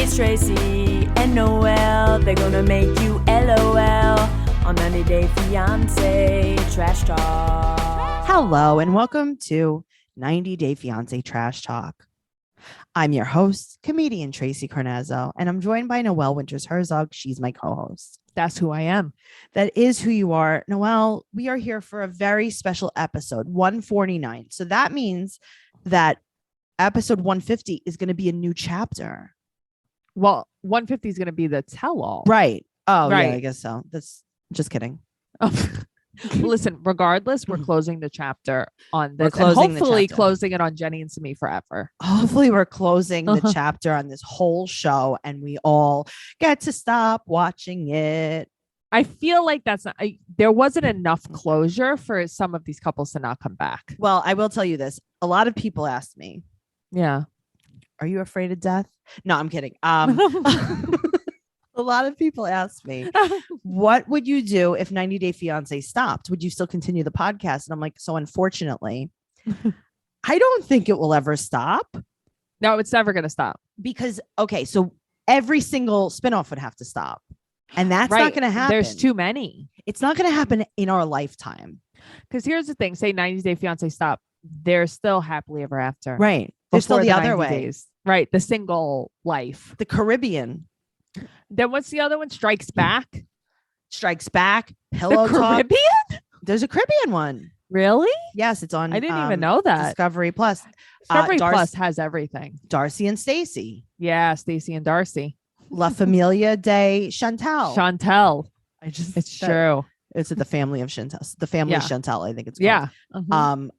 It's Tracey and Noelle. They're gonna make you LOL on 90 Day Fiancé Trash Talk. Hello and welcome to 90 Day Fiancé Trash Talk. I'm your host, comedian Tracey Carnazzo, and I'm joined by Noelle Winters Herzog. She's my co-host. That's who I am. That is who you are. Noelle, we are here for a very special episode, 149. So that means that episode 150 is going to be a new chapter. Well, 150 is going to be the tell-all. Right. Oh, Right. yeah, I guess so. That's just kidding. Listen, regardless, we're closing the chapter on this. We're closing the hopefully chapter. closing it on Jenny and Sumit forever. Hopefully we're closing the chapter on this whole show and we all get to stop watching it. I feel like that's not, there wasn't enough closure for some of these couples to not come back. Well, I will tell you this. A lot of people asked me, Yeah. are you afraid of death? No, I'm kidding. A lot of people asked me, what would you do if 90 Day Fiancé stopped? Would you still continue the podcast? And I'm like, so unfortunately, I don't think it will ever stop No, it's never going to stop. because, okay, so every single spinoff would have to stop. And that's not going to happen. There's too many. It's not going to happen in our lifetime. Because here's the thing, say 90 Day Fiancé stop. They're still happily ever after. Right. There's still Before the other 90 way. days. Right. The single life. The Caribbean Then what's the other one? Strikes Back. Strikes Back. The Pillow Talk. Caribbean? There's a Caribbean one. Really? Yes, it's on. I didn't even know that. Discovery Plus. Discovery Darcy- Plus has everything. Darcy and Stacy. Yeah, Stacy and Darcy. La Familia de Chantal. Chantel. I just It's true. It's the family of Chantal. The family Yeah. of Chantal, I think it's called. Yeah. Mhm.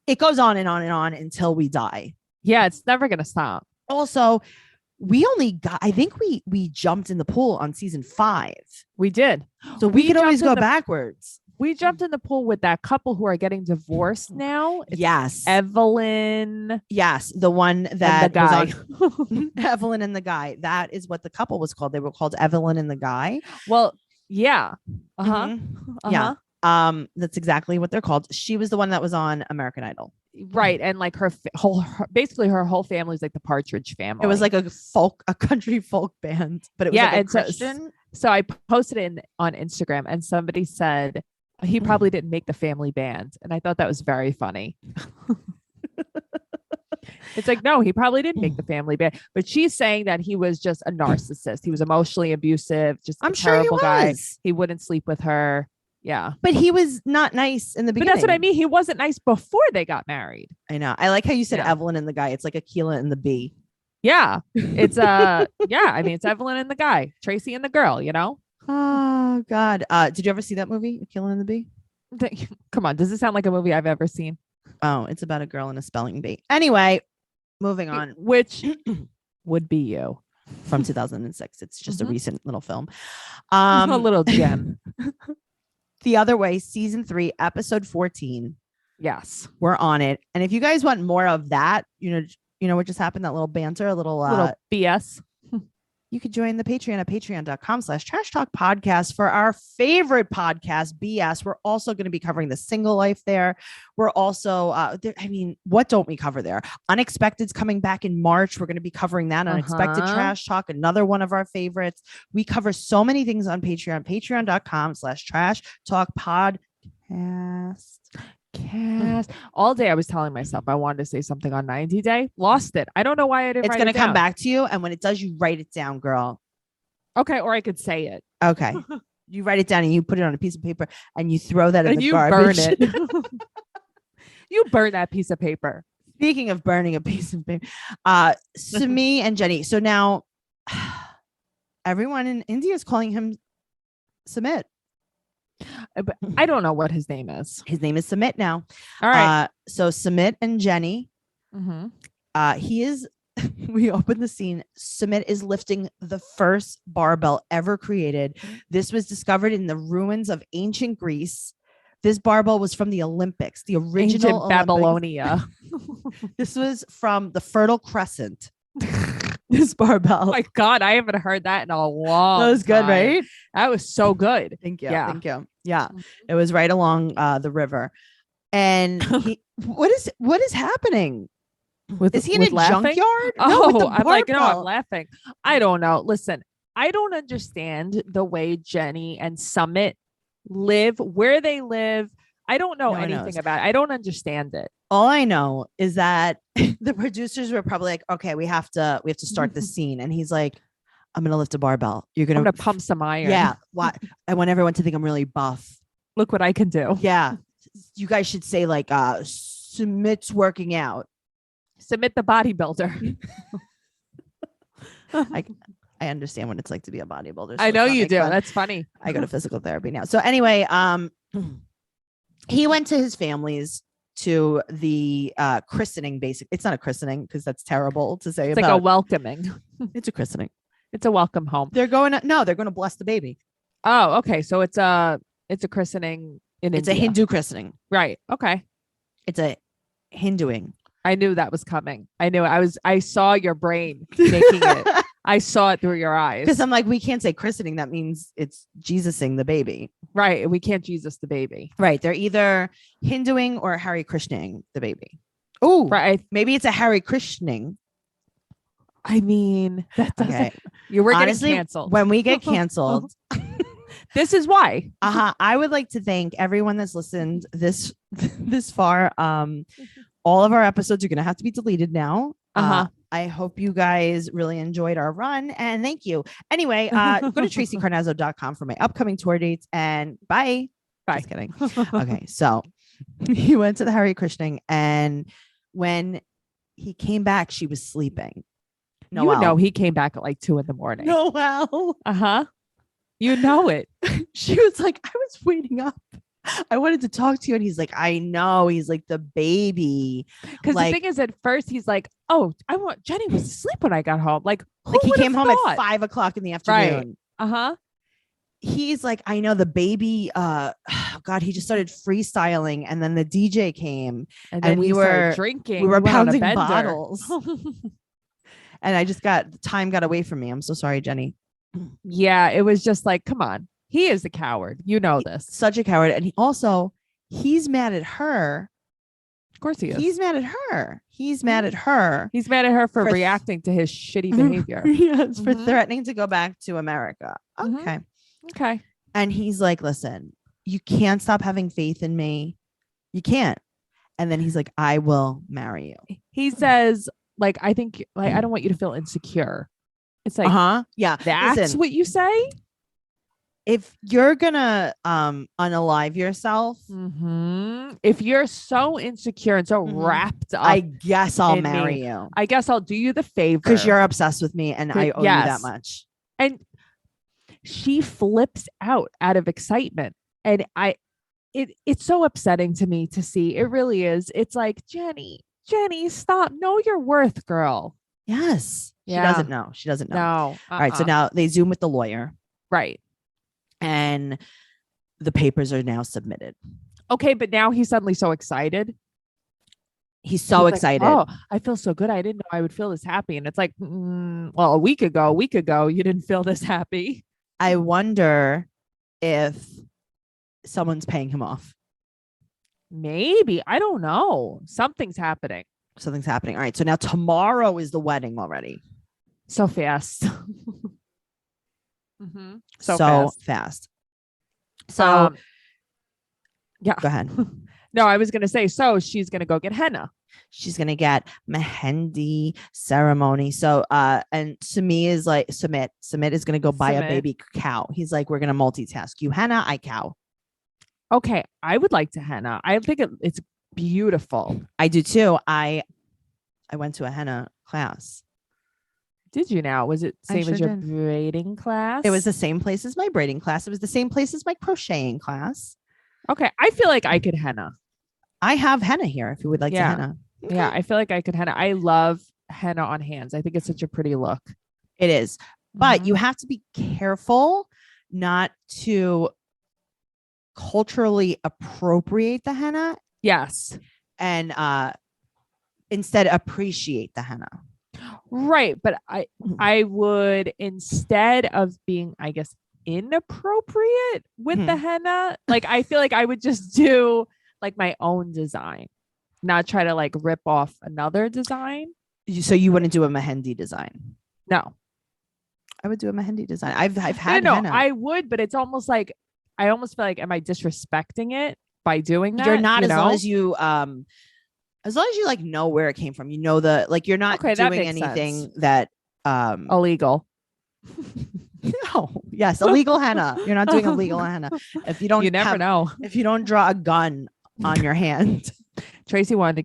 It goes on and on and on until we die. Yeah, it's never gonna stop. Also, I think we jumped in the pool on season 5. We did. So we could always jumped go in the- backwards. We jumped in the pool with that couple who are getting divorced now. It's Yes. Evelyn Yes. The one and that the guy. was on Evelyn and the guy. That is what the couple was called. They were called Evelyn and the guy. Well, yeah. Uh-huh. Mhm. Uh-huh. Yeah. That's exactly what they're called. She was the one that was on American Idol. Right. And like basically her whole family is like the Partridge Family. It was like a country folk band, but it was Yeah, like a and so- Christian. So I posted it on Instagram and somebody said he probably didn't make the family band. And I thought that was very funny. It's like, no, he probably didn't make the family band. But she's saying that he was just a narcissist. He was emotionally abusive, just a I'm sure he terrible guy. was. He wouldn't sleep with her. Yeah. But he was not nice in the But beginning. that's what I mean. He wasn't nice before they got married. I know. I like how you said Yeah. Evelyn and the guy. It's like Aquila and the bee. Yeah. It's yeah, I mean it's Evelyn and the guy, Tracy and the girl, you know? Oh God. Did you ever see that movie, Aquila and the Bee? Come on, does it sound like a movie I've ever seen? Oh, it's about a girl and a spelling bee. Anyway, moving on. Which would be you. From 2006. It's just a Mhm. recent little film. A little gem. The Other Way, season 3, episode 14. Yes. We're on it. And if you guys want more of that, you know what just happened? That little banter, a little BS. you could join the Patreon at patreon.com/trash talk podcast for our favorite podcast, BS. We're also going to be covering the single life there. We're also, what don't we cover there? Unexpected's coming back in March. We're going to be covering that. Unexpected Trash Talk, another one of our favorites. We cover so many things on Patreon, patreon.com/trash talk podcast. All day I was telling myself I wanted to say something on 90 Day. Lost it. I don't know why I didn't It's write going it to come down. back to you. And when it does, you write it down, girl. Okay, or I could say it. Okay. You write it down and you put it on a piece of paper and you throw that in And the you garbage. burn it. You burn that piece of paper. Speaking of burning a piece of paper, Sumit and Jenny. So now everyone in India is calling him Sumit. But I don't know what his name is. His name is Sumit now. All right. So Sumit and Jenny, Mhm. he is, we open the scene. Sumit is lifting the first barbell ever created. This was discovered in the ruins of ancient Greece. This barbell was from the Olympics, the original Ancient Olympics. Babylonia. This was from the Fertile Crescent. This barbell. Oh my God, I haven't heard that in a long That was good, time. right? That was so good. Thank you. Yeah. Thank you. Yeah. Mhm. It was right along the river. And what is happening? With, Is he in a with laughing? junkyard? No, with the I'm like, no, I'm barbell. laughing. I don't know. Listen, I don't understand the way Jenny and Sumit live, where they live. I don't know No one knows. anything about it. I don't understand it. All I know is that the producers were probably like, okay, we have to start the scene. And he's like, I'm going to lift a barbell. You're I'm going gonna pump some iron. Yeah. Why? I want everyone to think I'm really buff. Look what I can do. Yeah. You guys should say like, Sumit's working out. Submit the bodybuilder. I understand what it's like to be a bodybuilder. So I know let's not you make do. fun. That's funny. I go to physical therapy now. So anyway, he went to his family's to the christening. It's not a christening because that's terrible to say. It's like a welcoming. It's a christening. It's a welcome home. They're going to bless the baby. Oh, okay. So it's a christening in It's India. a Hindu christening. Right. Okay. It's a Hinduing. I knew that was coming. I knew it. I saw your brain making it. I saw it through your eyes. Because I'm like, we can't say christening. That means it's Jesusing the baby. Right. We can't Jesus the baby. Right. They're either Hinduing or Hare Krishnaing the baby. Oh, Right. maybe it's a Hare Krishnaing. I mean, that doesn't. Okay. We're Honestly, getting canceled. when we get canceled, This is why. I would like to thank everyone that's listened this far. All of our episodes are going to have to be deleted now. I hope you guys really enjoyed our run and thank you. Anyway, go to TraceyCarnazzo.com for my upcoming tour dates and bye. Bye. Just kidding. Okay. So he went to the Hare Krishnaing and when he came back, she was sleeping. You would know he came back at like 2 a.m. Noelle. You know it. She was like, I was waiting up. I wanted to talk to you. And he's like, I know. He's like the baby. Because Like- the thing is, at first he's like, oh, Jenny was asleep when I got home. Like He who came home would've at thought? 5:00 in the afternoon. Right. He's like, I know the baby. God, he just started freestyling. And then the DJ came. And then we we were were- drinking. we were went on a pounding bender. bottles. And I just time got away from me. I'm so sorry, Jenny. Yeah, it was just like, come on. He is a coward. You know this. Such a coward. And he's mad at her. Of course he is. He's mad at her. He's mad at her. He's mad at her for For- reacting to his shitty behavior. Yes, for Mhm. threatening to go back to America. Mhm. Okay. Okay. And he's like, listen, you can't stop having faith in me. You can't. And then he's like, I will marry you. He says, like, I think, like, I don't want you to feel insecure. It's like, Yeah. that's Listen, what you say? if you're gonna unalive yourself, If you're so insecure and so Mhm. wrapped up, I guess I'll in me. marry you. I guess I'll do you the favor. Because you're obsessed with me and I owe you that Yes. much. And she flips out of excitement. And it's so upsetting to me to see. It really is. It's like, Jenny, stop. Know your worth, girl. Yes. Yeah. She doesn't know. She doesn't know. No. All right. So now they Zoom with the lawyer Right. and the papers are now submitted. Okay. But now he's suddenly so excited. He's so He's like, excited. oh, I feel so good. I didn't know I would feel this happy. And it's like, well, a week ago, you didn't feel this happy. I wonder if someone's paying him off. Maybe. I don't know. Something's happening. Something's happening. All right. So now tomorrow is the wedding already. So fast. So fast. So yeah. go ahead. No, I was going to say, so she's going to go get henna. She's gonna get mehendi ceremony. So and Sumit is gonna go buy a Sumit. baby cow. He's like, we're gonna multitask. You henna, I cow. Okay. I would like to henna. I think it's beautiful. I do too. I went to a henna class. Did you now? Was it I same sure as your did. braiding class? It was the same place as my braiding class. It was the same place as my crocheting class. Okay. I feel like I could henna. I have henna here if you would like Yeah. to henna. Yeah. I feel like I could henna. I love henna on hands. I think it's such a pretty look. It is. But Mhm. you have to be careful not to culturally appropriate the henna Yes. and instead appreciate the henna. Right. But I would, instead of being, I guess, inappropriate with the henna, like I feel like I would just do like my own design. not try to like rip off another design. So you wouldn't do a mehendi design? No. I would do a mehendi desigine. I've had No, henna. I would, but it's almost like I almost feel like, am I disrespecting it by doing that? You're not, you as know? long as you like know where it came from. You know you're not Okay, that doing makes anything sense. that Illegal. no. Yes, illegal henna. You're not doing illegal henna. If you don't You never know. if you don't draw a gun on your hand Tracey wanted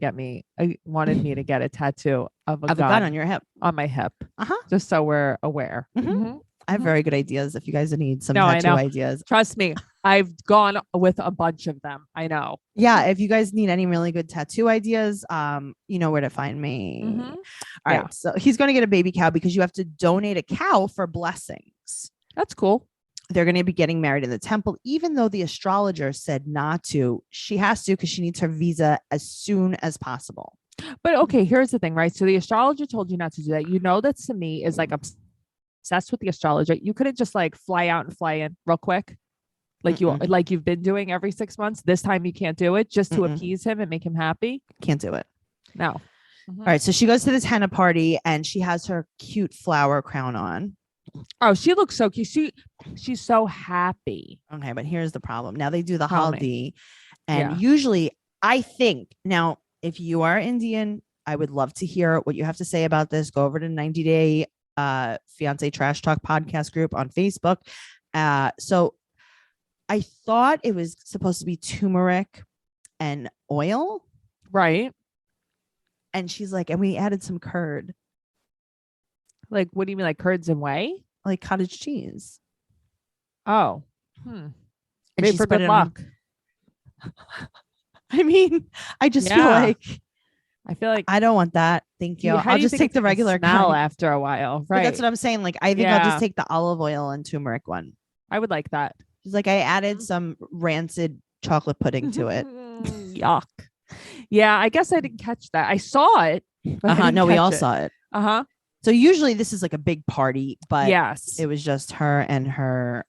me to get a tattoo of a gun on your hip. on my hip. Uh-huh. Just so we're aware. Mhm. Mhm. I have very good ideas if you guys need some No, I tattoo know. ideas. Trust me, I've gone with a bunch of them. I know. Yeah, if you guys need any really good tattoo ideas, you know where to find me. Mhm. All Yeah. right. So he's going to get a baby cow because you have to donate a cow for blessings. That's cool. They're going to be getting married in the temple, even though the astrologer said not to. She has to because she needs her visa as soon as possible. But okay, here's the thing, right? So the astrologer told you not to do that. You know that Sumit is like obsessed with the astrologer. You couldn't just like fly out and fly in real quick, like you've been doing every 6 months. This time you can't do it just to appease him and make him happy. Can't do it. No. All right. So she goes to this henna party and she has her cute flower crown on. Oh, she looks so cute. She's so happy. Okay, but here's the problem. Now they do the Tell me. haldi, and Yeah. usually I think now if you are Indian, I would love to hear what you have to say about this. Go over to 90 Day Fiance Trash Talk podcast group on Facebook. So I thought it was supposed to be turmeric and oil, Right. and she's like, and we added some curd, Like, what do you mean, like curds and whey? like cottage cheese. Oh. And Maybe she for spread good it on- luck. I mean, I just feel Yeah. like I feel like I don't want that. Thank you. how I'll do you just think take it's the gonna regular smell kind. after a while. But Right. that's what I'm saying. Like, I think I'll Yeah. just take the olive oil and turmeric one. I would like that. Just like I added some rancid chocolate pudding to it. Yuck. Yeah, I guess I didn't catch that. I saw it. But I didn't No, we catch all it. saw it. Uh-huh. So usually this is like a big party, but Yes. it was just her and her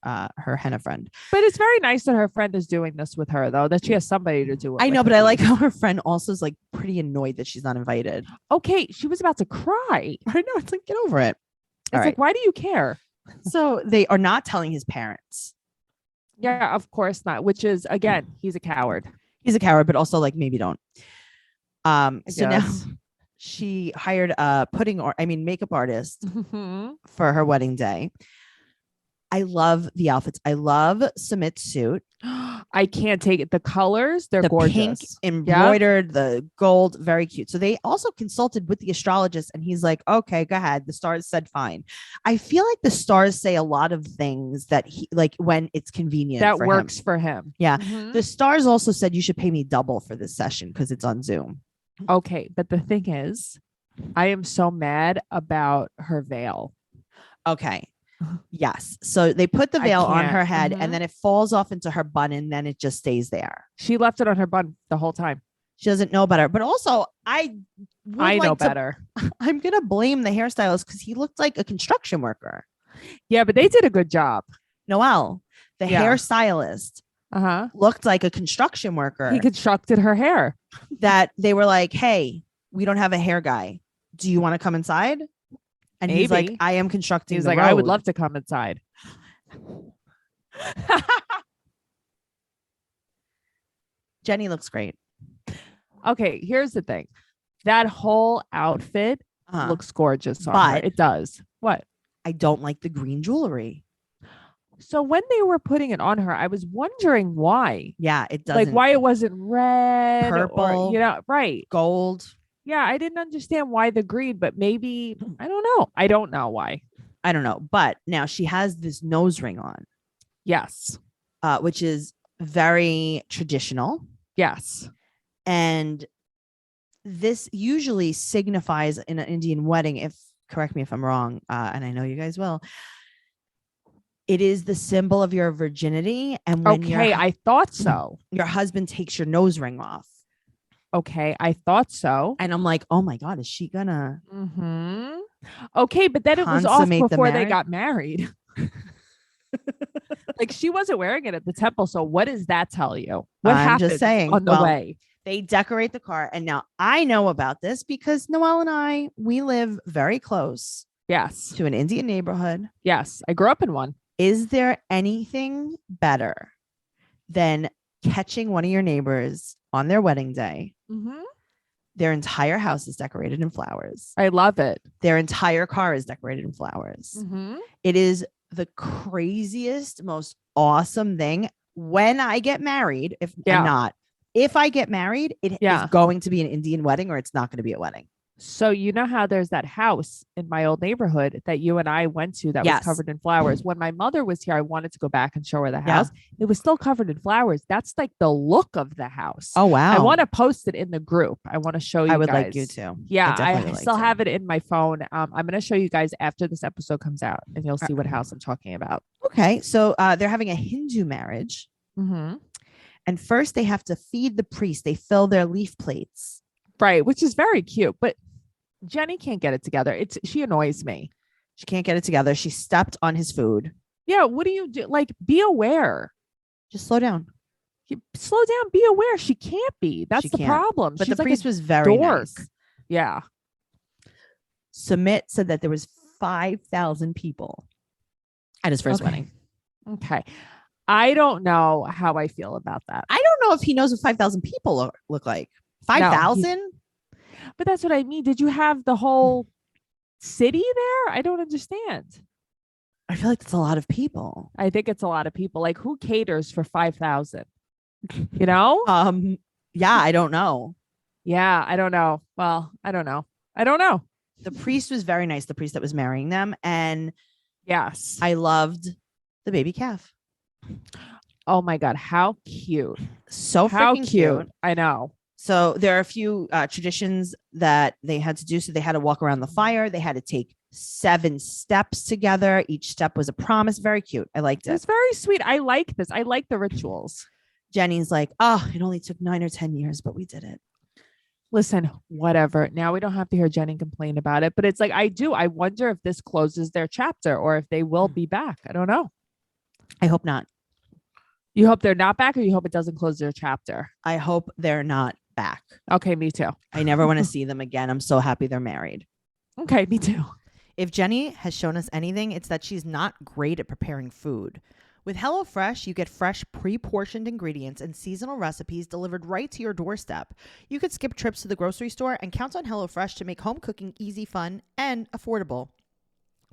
henna friend. But it's very nice that her friend is doing this with her, though, that she has somebody to do it I with know, at but I like least. how her friend also is like pretty annoyed that she's not invited. Okay, she was about to cry. I know. It's like, get over it. It's All like, right. why do you care? So they are not telling his parents. Yeah, of course not. Which is, again, he's a coward. He's a coward, but also like maybe don't. So now guess. she hired a makeup artist Mhm. for her wedding day. I love the outfits. I love Sumit's suit. I can't take it. The colors, they're The gorgeous. pink embroidered, the gold, very cute. So they also consulted with the astrologist and he's like, okay, go ahead. The stars said fine. I feel like the stars say a lot of things that he like when it's convenient. That for works him. for him. Yeah. Mhm. The stars also said you should pay me double for this session because it's on Zoom. Okay, but the thing is, I am so mad about her veil. Okay. Yes. So they put the I veil on can't. her head Mhm. and then it falls off into her bun and then it just stays there. She left it on her bun the whole time. She doesn't know better. But also, I know better. I'm going to blame the hairstylist because he looked like a construction worker. Yeah, but they did a good job. Noelle, the Yeah. hairstylist, Uh-huh. looked like a construction worker He constructed her hair. that they were like, hey, we don't have a hair guy. Do you want to come inside? And he's like, Maybe. I am constructing. He was the like, I would road." love to come inside. Jenny looks great. Okay, here's the thing. That whole outfit Uh-huh. looks gorgeous on her. But- It does. What? I don't like the green jewelry. So when they were putting it on her, I was wondering why. Yeah, it doesn't. Like why it wasn't red Purple. or, you know, right. Gold. Yeah, I didn't understand why the green, but maybe I don't know. I don't know why. I don't know. But now she has this nose ring on, Yes. which is very traditional. Yes. And this usually signifies in an Indian wedding, if correct me if I'm wrong, and I know you guys will, it is the symbol of your virginity. And when Okay, I thought so. your husband takes your nose ring off. Okay, I thought so. And I'm like, oh my God, is she gonna Mm-hmm. Okay, but then it was off consummate the before they marriage? got married. Like she wasn't wearing it at the temple. So what does that tell you? What I'm happened just saying, on the well, way? They decorate the car. And now I know about this because Noelle and I, we live very close Yes. to an Indian neighborhood. Yes. I grew up in one. Is there anything better than catching one of your neighbors on their wedding day? Their entire house is decorated in flowers. I love it. Their entire car is decorated in flowers. It is the craziest, most awesome thing. When I get married, if I get married, it is going to be an Indian wedding or it's not going to be a wedding. So you know how there's that house in my old neighborhood that you and I went to that was covered in flowers. When my mother was here, I wanted to go back and show her the house. It was still covered in flowers. That's like the look of the house. Oh, wow. I want to post it in the group. I want to show you I would guys. like you to. Yeah, I still have it in my phone. I'm going to show you guys after this episode comes out and you'll see what house I'm talking about. Okay. So they're having a Hindu marriage. And first they have to feed the priest. They fill their leaf plates. Right, which is very cute. But Jenny can't get it together. She annoys me. She can't get it together. She stepped on his food. Yeah, what do you do? Like, be aware. Just slow down. Slow down. Be aware. She can't be. That's the problem. But she's the like priest was very nice. Yeah. Sumit said that there was 5,000 people at his first wedding. Okay. I don't know how I feel about that. I don't know if he knows what 5,000 people look like. 5,000? But that's what I mean. Did you have the whole city there? I don't understand. I feel like it's a lot of people. I think it's a lot of people. Like, who caters for 5,000? You know? Yeah, I don't know. Yeah, I don't know. Well, I don't know. The priest was very nice, the priest that was marrying them. And yes, I loved the baby calf. Oh my God. How cute. So freaking cute. I know. So there are a few traditions that they had to do. So they had to walk around the fire. They had to take 7 steps together. Each step was a promise. Very cute. I liked it. It's very sweet. I like this. I like the rituals. Jenny's like, oh, it only took 9 or 10 years, but we did it. Listen, whatever. Now we don't have to hear Jenny complain about it, but it's like, I wonder if this closes their chapter or if they will be back. I don't know. I hope not. You hope they're not back or you hope it doesn't close their chapter? I hope they're not back. Okay, me too. I never want to see them again. I'm so happy they're married. Okay, me too. If Jenny has shown us anything, it's that she's not great at preparing food. With HelloFresh, you get fresh, pre-portioned ingredients and seasonal recipes delivered right to your doorstep. You could skip trips to the grocery store and count on HelloFresh to make home cooking easy, fun, and affordable.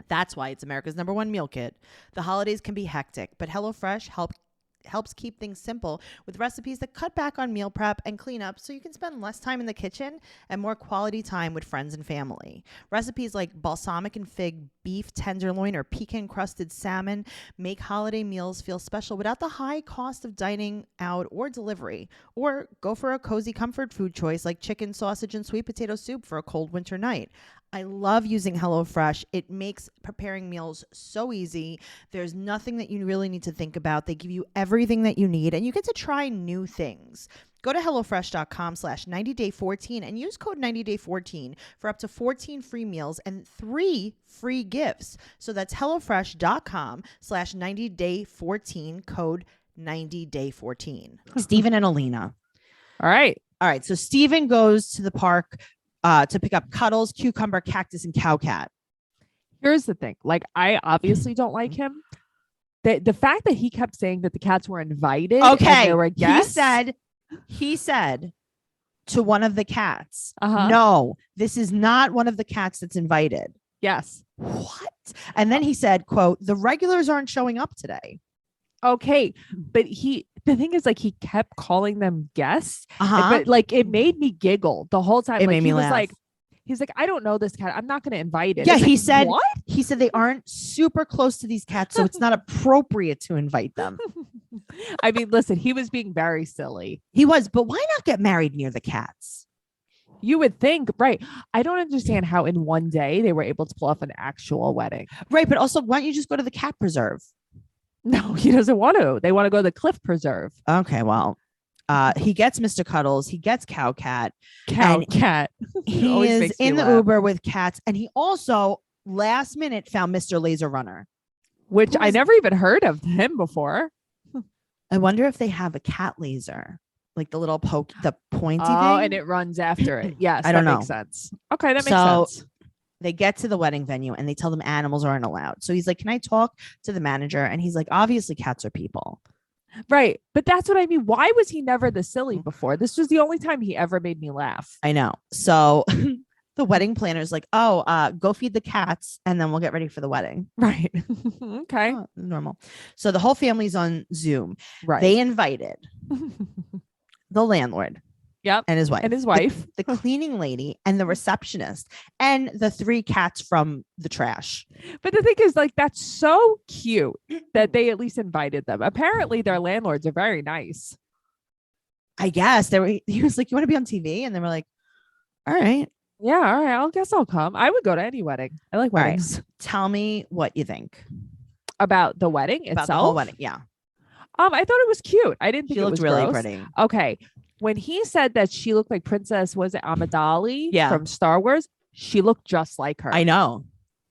That's why it's America's #1 meal kit. The holidays can be hectic, but HelloFresh helps keep things simple with recipes that cut back on meal prep and cleanup so you can spend less time in the kitchen and more quality time with friends and family. Recipes like balsamic and fig beef tenderloin or pecan crusted salmon make holiday meals feel special without the high cost of dining out or delivery. Or go for a cozy comfort food choice like chicken, sausage, and sweet potato soup for a cold winter night. I love using HelloFresh. It makes preparing meals so easy. There's nothing that you really need to think about. They give you everything that you need, and you get to try new things. Go to HelloFresh.com/90day14 and use code 90day14 for up to 14 free meals and 3 free gifts. So that's HelloFresh.com/90day14, code 90day14. Stephen and Alina. All right. So Stephen goes to the park to pick up Cuddles, Cucumber, Cactus, and Cowcat. Here's the thing. Like, I obviously don't like him. The fact that he kept saying that the cats were invited. Okay. They were guests. He said to one of the cats, Uh-huh. no, this is not one of the cats that's invited. Yes. What? And then he said, quote, the regulars aren't showing up today. Okay. But the thing is, like, he kept calling them guests. Uh-huh. But like, it made me giggle the whole time. It like, made me laugh. He's like, I don't know this cat. I'm not going to invite it. Yeah, It's he like, said, what? He said they aren't super close to these cats, so it's not appropriate to invite them. I mean, listen, he was being very silly. He was, but why not get married near the cats? You would think, right? I don't understand how in one day they were able to pull off an actual wedding. Right, but also, why don't you just go to the cat preserve? No, he doesn't want to. They want to go to the Cliff Preserve. Okay, well, he gets Mr. Cuddles. He gets Cowcat. Cat. He is in the Uber with cats. And he also, last minute, found Mr. Laser Runner. Which I never even heard of him before. I wonder if they have a cat laser. like the little the pointy Oh, thing. and it runs after it. Yes, I don't that know. makes sense. Okay, that makes So sense. they get to the wedding venue and they tell them animals aren't allowed. So he's like, can I talk to the manager? And he's like, obviously cats are people. Right. But that's what I mean. Why was he never the silly before? This was the only time he ever made me laugh. I know. So the wedding planner's like, oh, go feed the cats and then we'll get ready for the wedding. Right. Okay. Oh, normal. So the whole family's on Zoom. Right. They invited the landlord. Yep. And his wife. And his wife. The cleaning lady and the receptionist and the 3 cats from the trash. But the thing is, like, that's so cute that they at least invited them. Apparently their landlords are very nice. I guess he was like, you want to be on TV? And they were like, all right. Yeah, all right. I guess I'll come. I would go to any wedding. I like weddings. Right. Tell me what you think About the wedding about itself. the whole wedding. Yeah. I thought it was cute. I didn't think She it looked was really gross. pretty. Okay. When he said that she looked like Princess, was it Amidala Yeah. from Star Wars? She looked just like her. I know.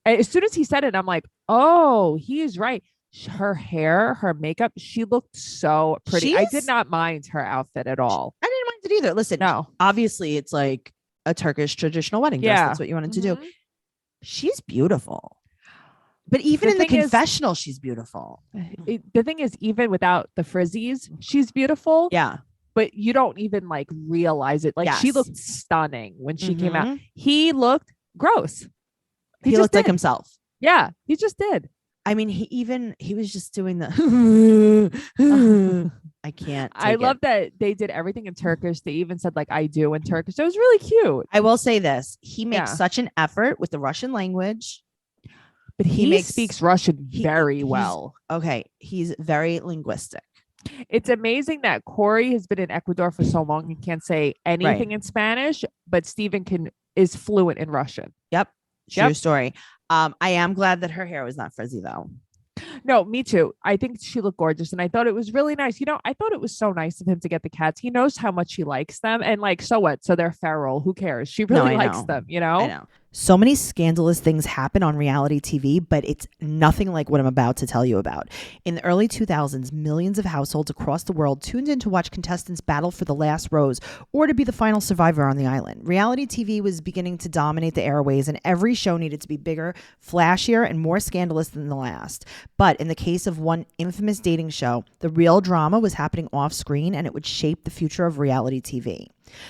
As soon as he said it, I'm like, oh, he is right. Her hair, her makeup, she looked so pretty. I did not mind her outfit at all. I didn't mind it either. Listen, No. obviously it's like a Turkish traditional wedding dress. Yeah. That's what you wanted to do. Mhm. She's beautiful. But even The in the thing is- confessional, she's beautiful. The thing is, even without the frizzies, she's beautiful. Yeah. But you don't even like realize it. Like she Yes. looked stunning when she came out. Mhm. He looked gross. He just looked like did. himself. Yeah, he just did. I mean, he was just doing the I can't. I take love it. that they did everything in Turkish. They even said like I do in Turkish. It was really cute. I will say this. He makes Yeah. such an effort with the Russian language. But he speaks Russian he- very he's- well. Okay. He's very linguistic. It's amazing that Corey has been in Ecuador for so long and can't say anything in Spanish, but Steven is fluent in Russian. Yep. True Yep. story. I am glad that her hair was not frizzy though. No, me too. I think she looked gorgeous and I thought it was really nice. You know, I thought it was so nice of him to get the cats. He knows how much he likes them and like, so what? So they're feral. Who cares? She really I likes know. them, you know? I know. So many scandalous things happen on reality TV, but it's nothing like what I'm about to tell you about. In the early 2000s, millions of households across the world tuned in to watch contestants battle for the last rose or to be the final survivor on the island. Reality TV was beginning to dominate the airways, and every show needed to be bigger, flashier, and more scandalous than the last. But in the case of one infamous dating show, the real drama was happening off screen, and it would shape the future of reality TV.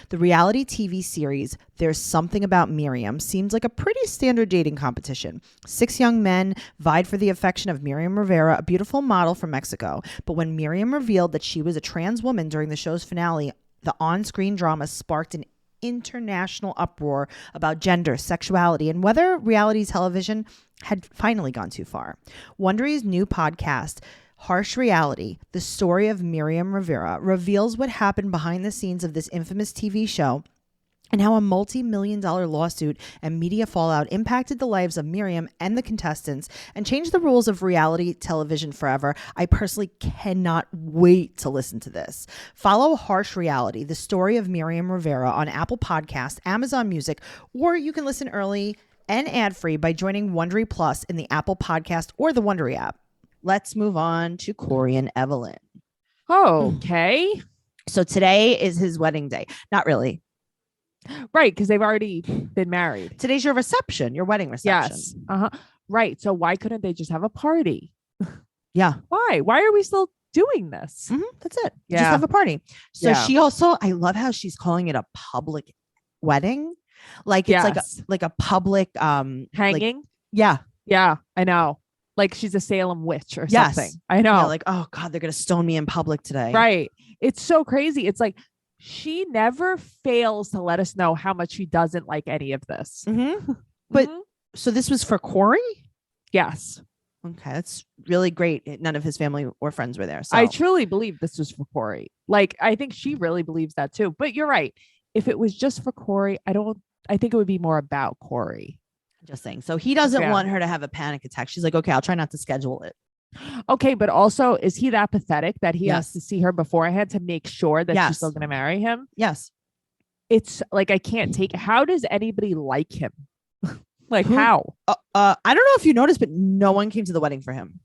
The reality TV series There's Something About Miriam seems like a pretty standard dating competition. 6 young men vied for the affection of Miriam Rivera, a beautiful model from Mexico. But when Miriam revealed that she was a trans woman during the show's finale, the on-screen drama sparked an international uproar about gender, sexuality, and whether reality television had finally gone too far. Wondery's new podcast, Harsh Reality, the story of Miriam Rivera, reveals what happened behind the scenes of this infamous TV show and how a multi-million-dollar lawsuit and media fallout impacted the lives of Miriam and the contestants and changed the rules of reality television forever. I personally cannot wait to listen to this. Follow Harsh Reality, the story of Miriam Rivera on Apple Podcasts, Amazon Music, or you can listen early and ad-free by joining Wondery Plus in the Apple Podcast or the Wondery app. Let's move on to Corey and Evelyn. Okay. So today is his wedding day. Not really. Right. Because they've already been married. Today's your reception, your wedding reception. Yes. Uh-huh. Right. So why couldn't they just have a party? Yeah. Why? Why are we still doing this? That's it. Yeah. Just have a party. So Yeah. she also, I love how she's calling it a public wedding. Like it's Yes. like a public Hanging. like- yeah. Yeah, I know. Like she's a Salem witch or Yes. something. I know. Yeah, like, oh God, they're gonna stone me in public today. Right. It's so crazy. It's like she never fails to let us know how much she doesn't like any of this. Mm-hmm. But- Mhm. So this was for Corey? Yes, Okay, that's really great. None of his family or friends were there. So I truly believe this was for Corey. Like, I think she really believes that too. But you're right. If it was just for Corey, I think it would be more about Corey. just saying. So he doesn't Yeah. want her to have a panic attack. She's like, okay, I'll try not to schedule it. Okay, but also, is he that pathetic that he has Yes. to see her beforehand to make sure that Yes. she's still going to marry him? Yes. It's like, I can't take it. How does anybody like him? Like, Who- how? I don't know if you noticed, but no one came to the wedding for him.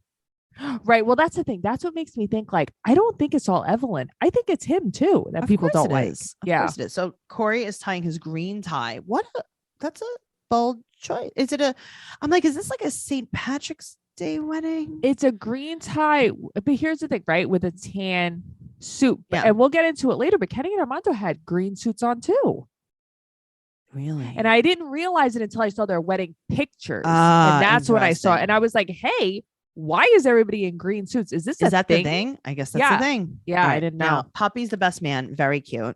Right. Well, that's the thing. That's what makes me think like, I don't think it's all Evelyn. I think it's him too that Of people course don't it like. is. Of Yeah. course it is. So Corey is tying his green tie. That's a bold choice. I'm like, is this like a St. Patrick's Day wedding? It's a green tie. But here's the thing, right? With a tan suit. Yeah. And we'll get into it later, but Kenny and Armando had green suits on too. Really? And I didn't realize it until I saw their wedding pictures. Ah, And that's when I saw it. interesting. And I was like, hey, why is everybody in green suits? Is this Is a that thing? the thing? I guess that's Yeah. the thing. Yeah, All I didn't know. Now, Puppy's the best man. Very cute.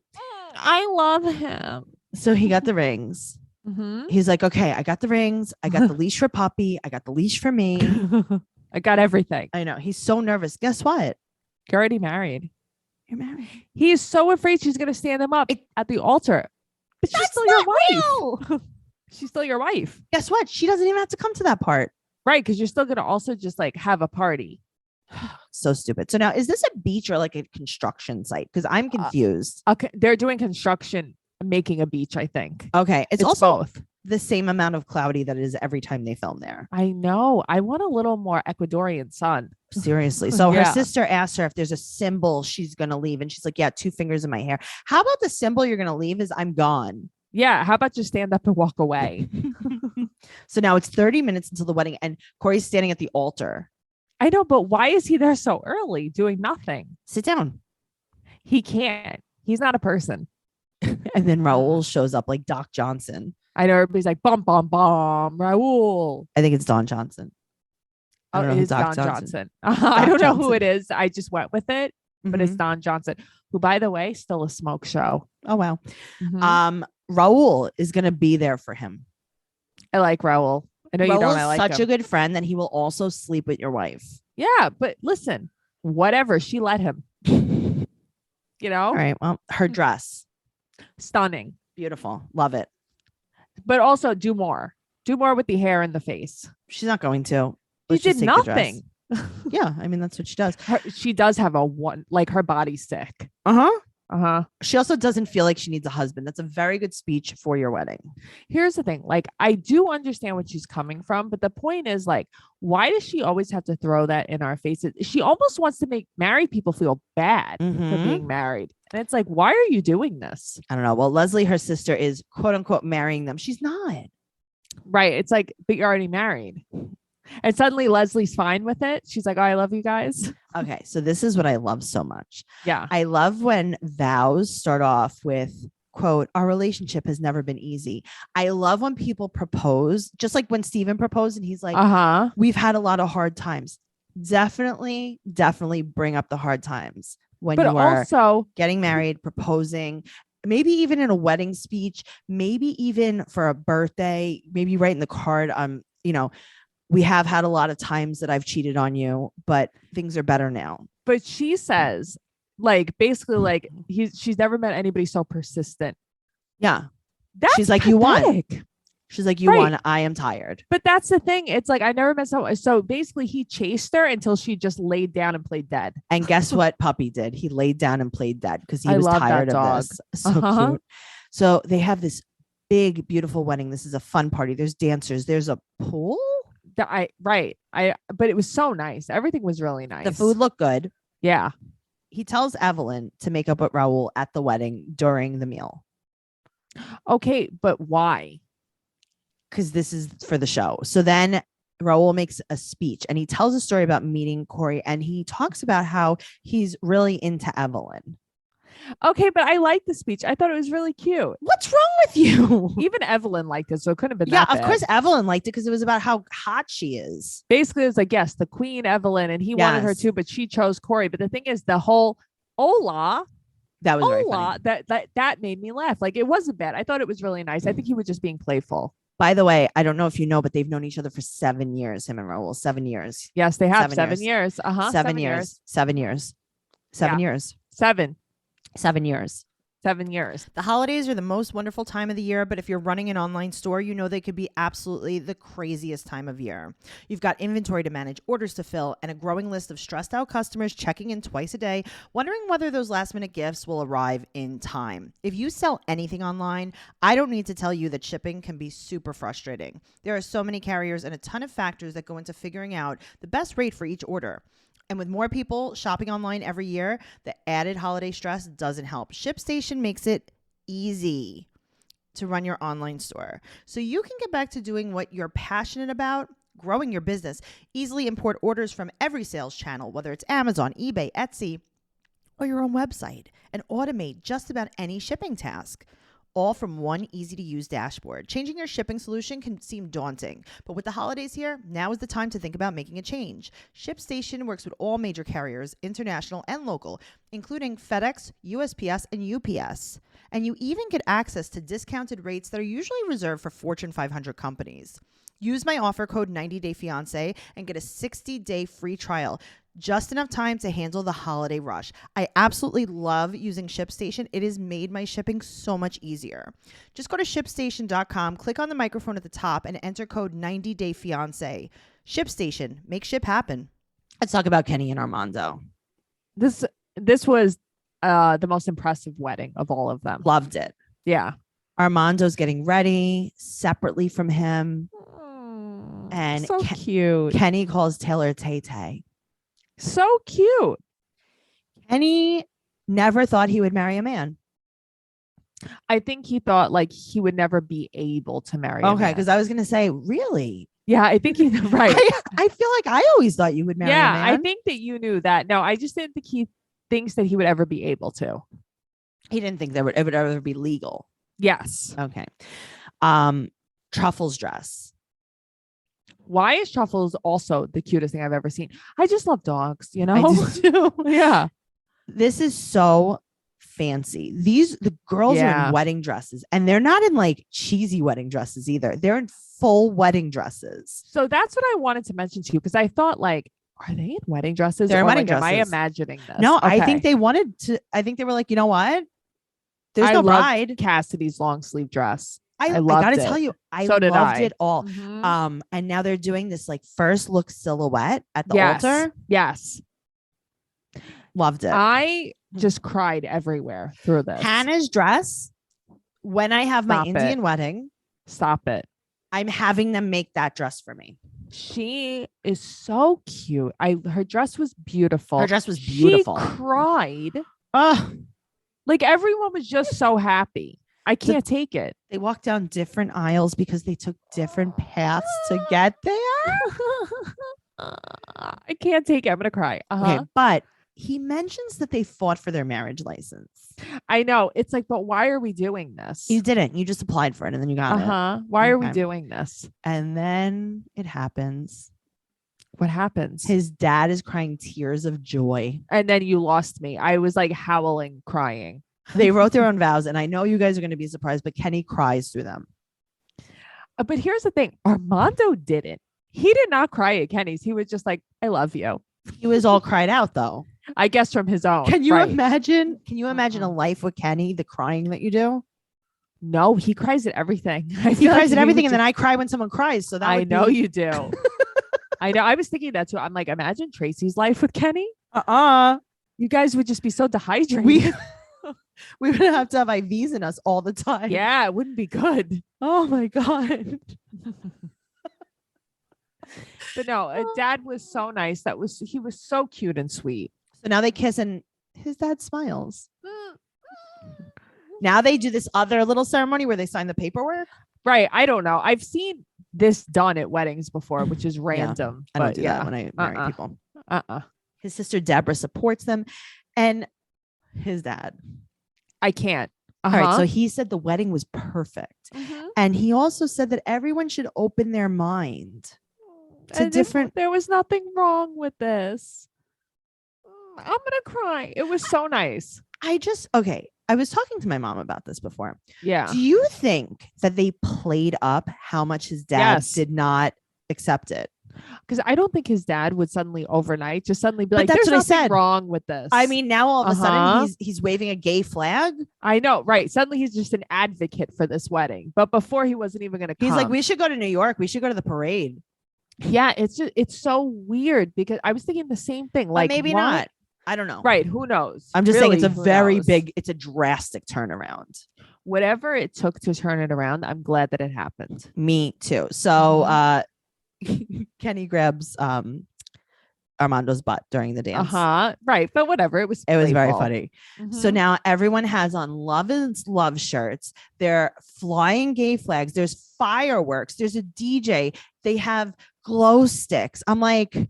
I love him. So he got the rings. Mm-hmm. He's like, okay, I got the rings. I got the leash for Puppy. I got the leash for me. I got everything. I know. He's so nervous. Guess what? You're already married. You're married. He's so afraid she's going to stand him up at the altar. But she's That's still your not wife. real. She's still your wife. Guess what? She doesn't even have to come to that part. Right. Because you're still going to also just like have a party. So stupid. So now, is this a beach or like a construction site? Because I'm confused. Okay. They're doing construction, making a beach, I think. Okay. It's also both. the same amount of cloudy that it is every time they film there. I know. I want a little more Ecuadorian sun. Seriously. So her Yeah. sister asked her if there's a symbol she's going to leave. And she's like, yeah, 2 fingers in my hair. How about the symbol you're going to leave is I'm gone? Yeah. How about just stand up and walk away? So now it's 30 minutes until the wedding and Corey's standing at the altar. I know, but why is he there so early doing nothing? Sit down. He can't. He's not a person. And then Raul shows up like Doc Johnson. I know everybody's like, bum, bum, bum, Raul. I think it's Don Johnson. I Oh, don't know it who is Doc Don Johnson. Johnson. I don't know who Johnson. it is. I just went with it, but it's Mhm. Don Johnson, who, by the way, still a smoke show. Oh, wow. Mhm. Raul is going to be there for him. I like Raul. I know you don't. Raul's I like such him. a good friend that he will also sleep with your wife. Yeah, but listen, whatever. She let him. You know, All right. Well, her dress. stunning. Beautiful. Love it. But also do more. Do more with the hair and the face. She's not going to. She Let's just did take the dress. nothing. Yeah. I mean, that's what she does. She does have like her body's sick. Uh-huh. Uh-huh. She also doesn't feel like she needs a husband. That's a very good speech for your wedding. Here's the thing. Like, I do understand what she's coming from, but the point is, like, why does she always have to throw that in our faces? She almost wants to make married people feel bad for Mhm. being married. And it's like, why are you doing this? I don't know. Well, Leslie, her sister, is quote unquote marrying them. She's not. Right. It's like, but you're already married. And suddenly Leslie's fine with it. She's like, oh, I love you guys. Okay. So this is what I love so much. Yeah. I love when vows start off with, quote, our relationship has never been easy. I love when people propose, just like when Steven proposed and he's like, Uh-huh. we've had a lot of hard times. Definitely bring up the hard times when But you were also, getting married, proposing, maybe even in a wedding speech, maybe even for a birthday, maybe writing the card. We have had a lot of times that I've cheated on you, but things are better now. but she says, like, basically, like, she's never met anybody so persistent. Yeah. That's She's like, you won. pathetic. She's like, you Right. won. I am tired. But that's the thing. It's like, I never met someone. So basically, he chased her until she just laid down and played dead. And guess what Puppy did? He laid down and played dead because he I was love that tired of dog. this. So Uh-huh. cute. So they have this big, beautiful wedding. This is a fun party. There's dancers. There's a pool. But it was so nice. Everything was really nice. The food looked good. Yeah. He tells Evelyn to make up with Raul at the wedding during the meal Okay. But why? because this is for the show. So then Raul makes a speech and he tells a story about meeting Corey and he talks about how he's really into Evelyn. Okay. But I liked the speech. I thought it was really cute. What's wrong with you? Even Evelyn liked it. So it couldn't have been Yeah, that of bad. course Evelyn liked it because it was about how hot she is. Basically, it was like, yes, the queen Evelyn, and he wanted her Yes. too, but she chose Corey. But the thing is, the whole hola, That was very hola, funny. that made me laugh. Like, it wasn't bad. I thought it was really nice. I think he was just being playful. By the way, I don't know if you know, but they've known each other for 7 years, him and Raul. 7 years. Yes, they have 7 7 years. Uh-huh. 7 years. 7 years. 7 Yeah. years. 7. 7 years. 7 years. The holidays are the most wonderful time of the year, but if you're running an online store, you know they could be absolutely the craziest time of year. You've got inventory to manage, orders to fill, and a growing list of stressed out customers checking in twice a day, wondering whether those last minute gifts will arrive in time. If you sell anything online, I don't need to tell you that shipping can be super frustrating. There are so many carriers and a ton of factors that go into figuring out the best rate for each order. And with more people shopping online every year, the added holiday stress doesn't help. ShipStation makes it easy to run your online store, so you can get back to doing what you're passionate about, growing your business. Easily import orders from every sales channel, whether it's Amazon, eBay, Etsy, or your own website, and automate just about any shipping task. All from one easy-to-use dashboard. Changing your shipping solution can seem daunting, but with the holidays here, now is the time to think about making a change. ShipStation works with all major carriers, international and local, including FedEx, USPS, and UPS. And you even get access to discounted rates that are usually reserved for Fortune 500 companies. Use my offer code 90dayfiance and get a 60-day free trial. Just enough time to handle the holiday rush. I absolutely love using ShipStation. It has made my shipping so much easier. Just go to ShipStation.com, click on the microphone at the top, and enter code 90dayfiance. ShipStation. Make ship happen. Let's talk about Kenny and Armando. This was the most impressive wedding of all of them. Loved it. Yeah. Armando's getting ready separately from him. And so cute. Kenny calls Taylor Tay-Tay. So cute. Kenny never thought he would marry a man. I think he thought like he would never be able to marry a Okay, man. because I was going to say, really? Yeah, I think he's right. I feel like I always thought you would marry a man. I think that you knew that. No, I just didn't think he thinks that he would ever be able to. He didn't think it would ever be legal. Yes. Okay. Truffle's dress. Why is Truffles also the cutest thing I've ever seen? I just love dogs, you know? I do too. Yeah. This is so fancy. The girls are in wedding dresses, and they're not in like cheesy wedding dresses either. They're in full wedding dresses. So that's what I wanted to mention to you, because I thought like, are they in wedding dresses? They're in wedding dresses. Am I imagining this? No, Okay. I think they wanted to. I think they were like, you know what? There's no bride. Cassidy's long sleeve dress. I loved gotta it. tell you, I So did loved I. it all. Mhm. And now they're doing this like first look silhouette at the Yes. altar. Yes. Loved it. I just cried everywhere through this. Hannah's dress. When I have my Stop it. Indian wedding, Stop it. I'm having them make that dress for me. She is so cute. Her dress was beautiful. Her dress was beautiful. She cried. Oh, Like everyone was just so happy. I can't take it. they walked down different aisles because they took different paths to get there. I can't take it. I'm gonna cry. Okay, but he mentions that they fought for their marriage license. I know. It's like, but why are we doing this? You didn't. You just applied for it and then you got it. Why are we Okay. doing this? And then it happens. What happens? His dad is crying tears of joy. And then you lost me. I was like howling, crying. They wrote their own vows, and I know you guys are going to be surprised, but Kenny cries through them. But here's the thing. Armando didn't. He did not cry at Kenny's. He was just like, I love you. He was all cried out, though. I guess from his own. Can you right. imagine? Can you imagine a life with Kenny? The crying that you do. No, he cries at everything. He cries at everything, and then I cry when someone cries. So that I would know be... you do. I know. I was thinking that too. I'm like, imagine Tracy's life with Kenny. You guys would just be so dehydrated. We would have to have IVs in us all the time. Yeah, it wouldn't be good. Oh my God. But no, dad was so nice. He was so cute and sweet. So now they kiss and his dad smiles. Now they do this other little ceremony where they sign the paperwork. Right. I don't know. I've seen this done at weddings before, which is random. I don't do that when I marry people. His sister Deborah supports them, and his dad. I can't. All right. So he said the wedding was perfect. And he also said that everyone should open their mind to different. There was nothing wrong with this. I'm going to cry. It was so nice. Okay. I was talking to my mom about this before. Yeah. Do you think that they played up how much his dad did not accept it? because I don't think his dad would suddenly overnight just suddenly be But like, that's "There's what I nothing said. wrong with this." I mean, now all of a Uh-huh. sudden he's waving a gay flag. I know, right? Suddenly he's just an advocate for this wedding, but before he wasn't even going to come. He's like, we should go to New York. We should go to the parade. Yeah, it's so weird because I was thinking the same thing. But Like, maybe why- not. I don't know. Right? Who knows? I'm just saying it's a Really, who very knows? big, it's a drastic turnaround. Whatever it took to turn it around. I'm glad that it happened. Me too. So Kenny grabs Armando's butt during the dance. Right, but whatever. It was Very playful. funny. So Mhm. now everyone has on love is love shirts. They're flying gay flags. There's fireworks. There's a DJ. They have glow sticks. I'm like,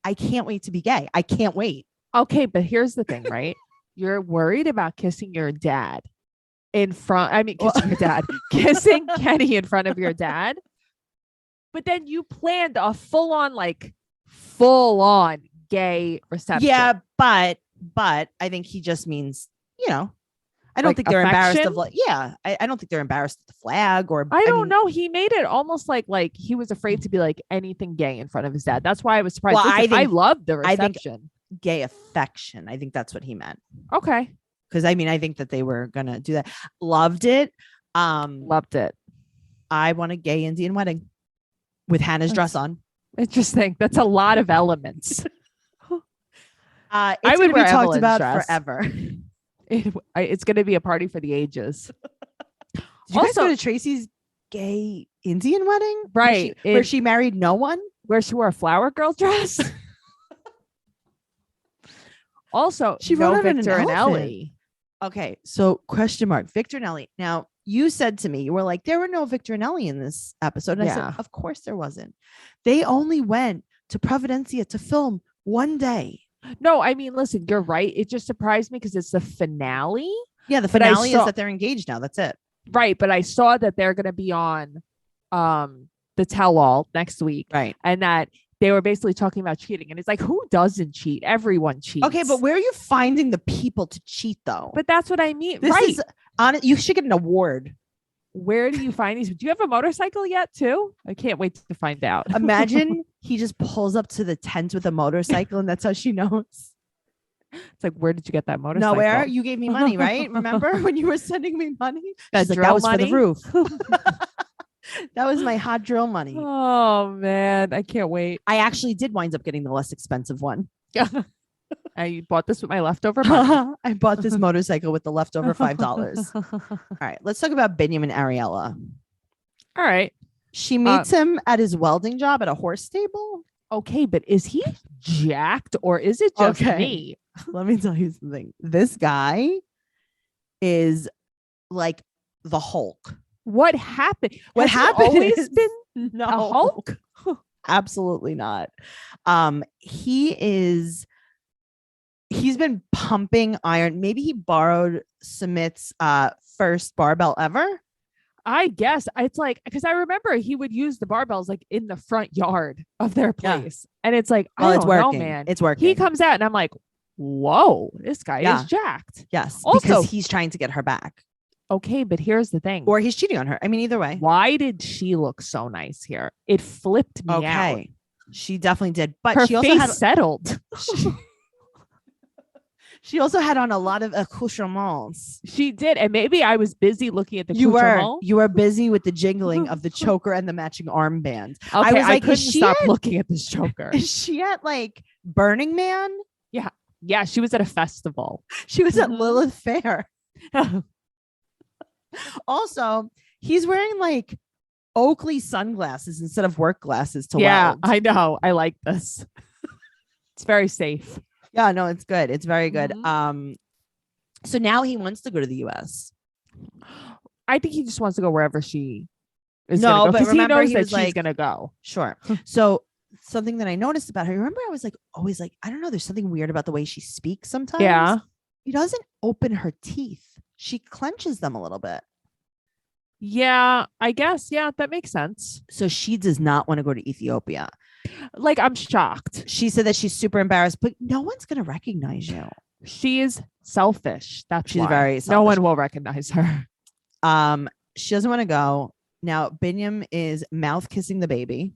I can't wait to be gay. I can't wait. Okay, but here's the thing, right? You're worried about kissing your dad in front. I mean, kissing your dad, kissing Kenny in front of your dad. But then you planned a full on gay reception. Yeah, but I think he just means, I don't Like think they're embarrassed affection? of I don't think they're embarrassed of the flag or I don't mean, know. He made it almost like he was afraid to be like anything gay in front of his dad. That's why I was surprised. Well, Listen, I loved the I think- reception. gay affection. I think that's what he meant. Okay. Because I think that they were gonna do that. Loved it. Loved it. I want a gay Indian wedding with Hannah's dress on. Interesting. That's a lot of elements. It's I gonna would be wear talked Evelyn's about dress. forever. It's going to be a party for the ages. Did you guys go Also- to Tracy's gay Indian wedding? Right. Where she married no one? Where she wore a flower girl dress. Also, She no rode on an Victor and elephant. Ellie. Okay, so question mark, Victor and Ellie. Now, you said to me, you were like, there were no Victor and Ellie in this episode. And I Yeah. said, of course there wasn't. They only went to Providencia to film one day. No, I mean, listen, you're right. It just surprised me because it's the finale. Yeah, the But I finale is saw- that they're engaged now. That's it. Right. But I saw that they're going to be on the tell all next week Right. and that they were basically talking about cheating. And it's like, who doesn't cheat? Everyone cheats. Okay, but where are you finding the people to cheat though? But that's what I mean. this Right. is you should get an award. Where do you find these? Do you have a motorcycle yet too? I can't wait to find out. Imagine he just pulls up to the tent with a motorcycle and that's how she knows. It's like, where did you get that motorcycle? Nowhere. You gave me money, right? Remember when you were sending me money? That She's like, drill that was for money? the roof. That was my hot drill money. Oh man, I can't wait. I actually did wind up getting the less expensive one. I bought this with my leftover money. I bought this motorcycle with the leftover $5. All right, let's talk about Biniyam and Ariella. All right. She meets him at his welding job at a horse stable. Okay, but is he jacked or is it just Okay. me? Let me tell you something. This guy is like the Hulk. What happened? What Has he happened always is- been No, a Hulk? absolutely not. He's been pumping iron. Maybe he borrowed Sumit's first barbell ever. I guess it's like because I remember he would use the barbells like in the front yard of their Yeah. place, and it's like Well, I it's don't know, working. man. It's working. He comes out, and I'm like, whoa, this guy Yeah. is jacked. Yes, Also- because he's trying to get her back, Okay, but here's the thing. or he's cheating on her. I mean, either way. Why did she look so nice here? It flipped me out. Okay, she definitely did, but Her she also face had settled. she also had on a lot of accoutrements. She did, and maybe I was busy looking at the You accoutrement. were busy with the jingling of the choker and the matching armband. Okay, I was I like, couldn't is she stop at- looking at this choker. Is she at like Burning Man? Yeah, she was at a festival. She was at Mhm. Lilith Fair. Also, he's wearing like Oakley sunglasses instead of work glasses to Yeah, weld. I know. I like this. It's very safe. Yeah, no, it's good. It's very good. Mhm. So now he wants to go to the US. I think he just wants to go wherever she is No, gonna go but because he remember knows he that was she's like- gonna go. Sure. So something that I noticed about her, remember I was like always like, I don't know, there's something weird about the way she speaks sometimes. Yeah. She doesn't open her teeth. She clenches them a little bit. Yeah, I guess. Yeah, that makes sense. So she does not want to go to Ethiopia. Like, I'm shocked. She said that she's super embarrassed, but no one's going to recognize you. She is selfish. That's She's why. very No selfish. one will recognize her. She doesn't want to go. Now, Biniyam is mouth kissing the baby.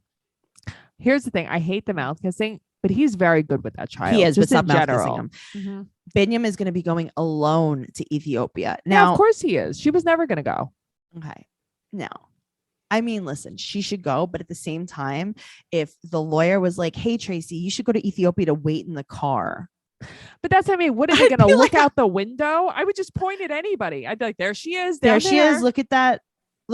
Here's the thing. I hate the mouth kissing, but he's very good with that child. He is, but just stop in mouth kissing general. him. Mhm. Biniyam is going to be going alone to Ethiopia. Now, Now, of course he is. She was never going to go. okay. Now, I mean, listen, she should go, but at the same time, if the lawyer was like, "Hey, Tracey, you should go to Ethiopia to wait in the car," But that's, I mean, what are they I'd going to be look like, out the window? I would just point at anybody. I'd be like, there she is. there down she is. there. Look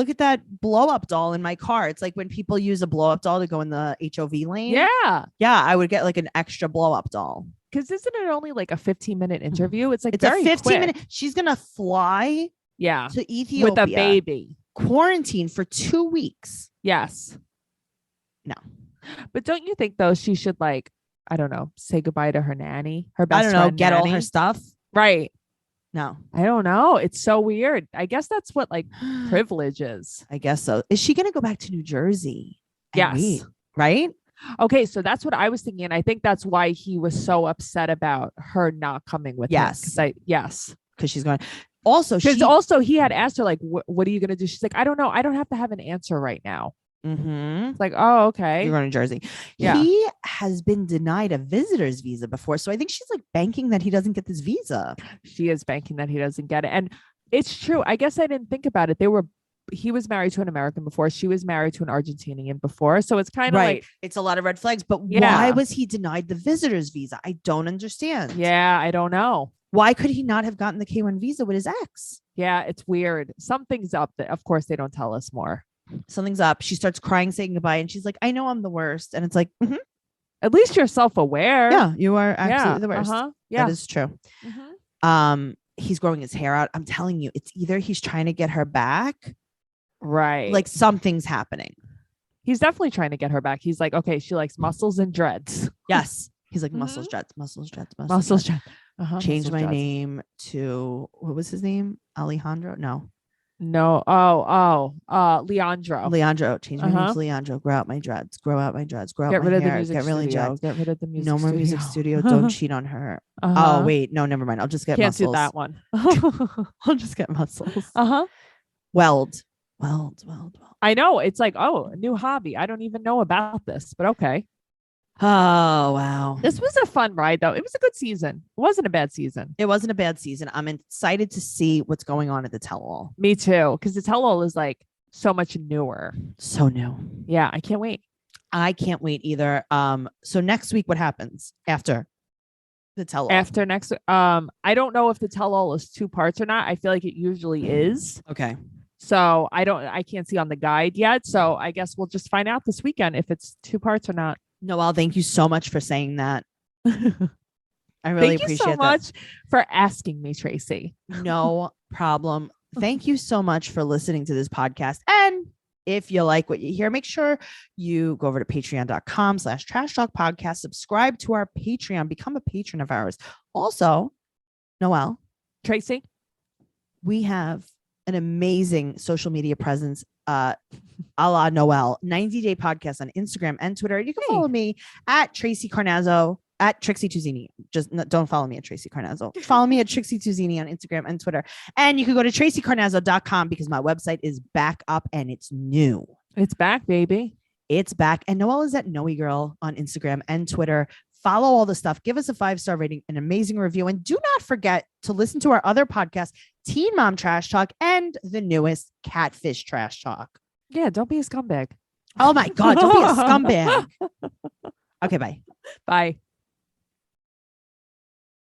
at that blow up doll in my car. It's like when people use a blow up doll to go in the HOV lane. Yeah. Yeah, I would get like an extra blow up doll. Because isn't it only like a 15-minute interview? It's like It's a very 15-minute. quick. She's gonna fly Yeah. to Ethiopia With a baby. quarantine for 2 weeks. Yes. No. But don't you think though she should, like, I don't know, say goodbye to her nanny, her I best don't know. friend Get all nanny? her stuff. Right. No, I don't know. It's so weird. I guess that's what like privilege is. I guess so. Is she gonna go back to New Jersey? and Yes. wait, right. Okay, so that's what I was thinking. And I think that's why he was so upset about her not coming with him. Yes. Yes. Because she's going. Also, Because also he had asked her, like, what are you going to do? She's like, I don't know. I don't have to have an answer right now. Mhm. It's like, oh, okay. You're going to Jersey. Yeah. He has been denied a visitor's visa before, so I think she's like banking that he doesn't get this visa. She is banking that he doesn't get it. And it's true. I guess I didn't think about it. He was married to an American before. She was married to an Argentinian before. So it's kind of Right. like, It's a lot of red flags. But why Yeah. was he denied the visitor's visa? I don't understand. yeah, I don't know. Why could he not have gotten the K1 visa with his ex? Yeah, it's weird. Something's up. That, of course, they don't tell us more. Something's up. She starts crying, saying goodbye, and she's like, "I know I'm the worst." And it's like, mhm, At least you're self-aware. yeah, you are absolutely the worst. Yeah. That is true. Mhm. He's growing his hair out. I'm telling you, it's either he's trying to get her back, Right. like something's happening. he's definitely trying to get her back. He's like, okay, she likes muscles and dreads. Yes. He's like, Mhm. muscles, dreads, muscles, dreads, Muscles, dreads. dreads. Change Muscles, my dreads. name to, what was his name? Alejandro? No. No. Leandro. Leandro. Change my name Uh-huh. to Leandro. Grow out my dreads. Grow out my dreads. Grow out Get my rid of the hair. music Get really studio. jacked. Get rid of the music No more music studio. Don't cheat on her. Oh, wait. No, never mind. I'll just get Can't muscles. do that one. I'll just get muscles. Uh-huh. Weld. I know. It's like, oh, a new hobby. I don't even know about this, but okay. Oh, wow. This was a fun ride, though. It was a good season. It wasn't a bad season. It wasn't a bad season. I'm excited to see what's going on at the tell-all. Me too. Because the tell-all is like so much newer. So new. Yeah, I can't wait. I can't wait either. So next week, what happens after the tell-all? After next, I don't know if the tell-all is 2 parts or not. I feel like it usually is. Okay. So I can't see on the guide yet. So I guess we'll just find out this weekend if it's 2 parts or not. Noelle, thank you so much for saying that. I really Thank you appreciate so that. much for asking me, Tracey. No problem. Thank you so much for listening to this podcast. And if you like what you hear, make sure you go over to patreon.com/trash talk podcast, subscribe to our Patreon, become a patron of ours. Also, Noelle, Tracey? we have an amazing social media presence, a la Noelle, 90-day podcast on Instagram and Twitter. You can follow me at Tracey Carnazzo, at Trixie Tuzini. Don't follow me at Tracey Carnazzo. Follow me at Trixie Tuzini on Instagram and Twitter. And you can go to TraceyCarnazzo.com because my website is back up and it's new. It's back, baby. It's back. And Noelle is at Noe Girl on Instagram and Twitter. Follow all the stuff. Give us a 5-star rating, an amazing review. And do not forget to listen to our other podcasts, Teen Mom Trash Talk and the newest Catfish Trash Talk. Yeah, don't be a scumbag. Oh my God, don't be a scumbag. Okay, bye. Bye.